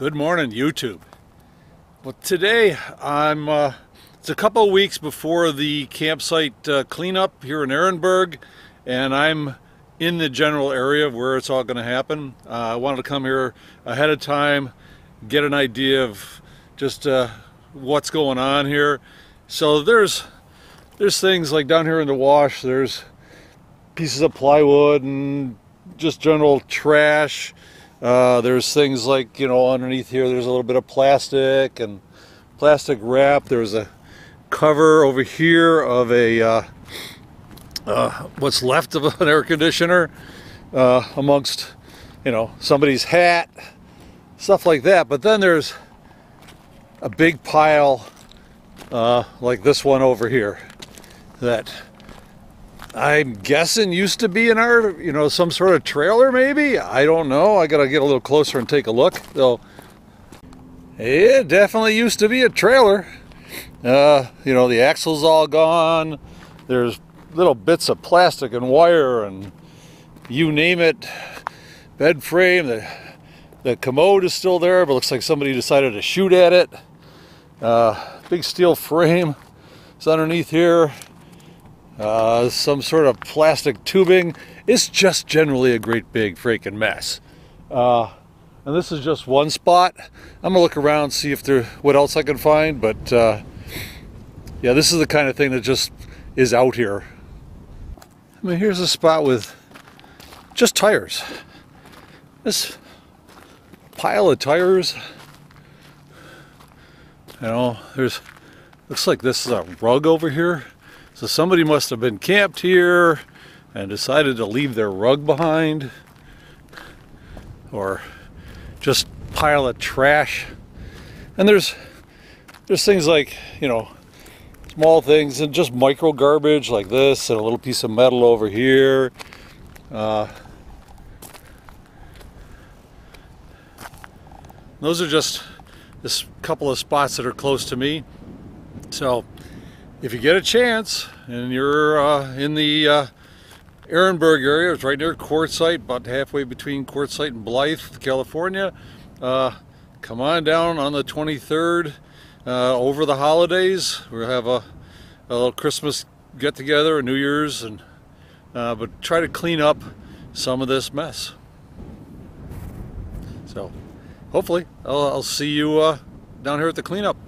Good morning, YouTube. Well, today it's a couple of weeks before the campsite cleanup here in Ehrenberg, and I'm in the general area of where it's all going to happen. I wanted to come here ahead of time, get an idea of just what's going on here. So there's things like down here in the wash, there's pieces of plywood and just general trash. There's things like, you know, underneath here there's a little bit of plastic and plastic wrap. There's a cover over here of a what's left of an air conditioner, amongst, you know, somebody's hat, stuff like that. But then there's a big pile like this one over here that I'm guessing used to be in our, you know, some sort of trailer maybe. I don't know. I gotta get a little closer and take a look. So it definitely used to be a trailer. You know, the axle's all gone. There's little bits of plastic and wire and you name it. Bed frame. The commode is still there, but looks like somebody decided to shoot at it. Big steel frame is underneath here. Some sort of plastic tubing. It's just generally a great big freaking mess. And this is just one spot. I'm gonna look around, see if there what else I can find, but yeah, this is the kind of thing that just is out here. I mean, here's a spot with just tires. This pile of tires. You know, looks like this is a rug over here. So somebody must have been camped here and decided to leave their rug behind, or just pile of trash. And there's things like, you know, small things and just micro garbage like this, and a little piece of metal over here. Those are just this couple of spots that are close to me. So if you get a chance and you're in the Ehrenberg area, it's right near Quartzsite, about halfway between Quartzsite and Blythe, California. Come on down on the 23rd over the holidays. We'll have a little Christmas get-together, a New Year's, and but try to clean up some of this mess. So hopefully I'll see you down here at the cleanup.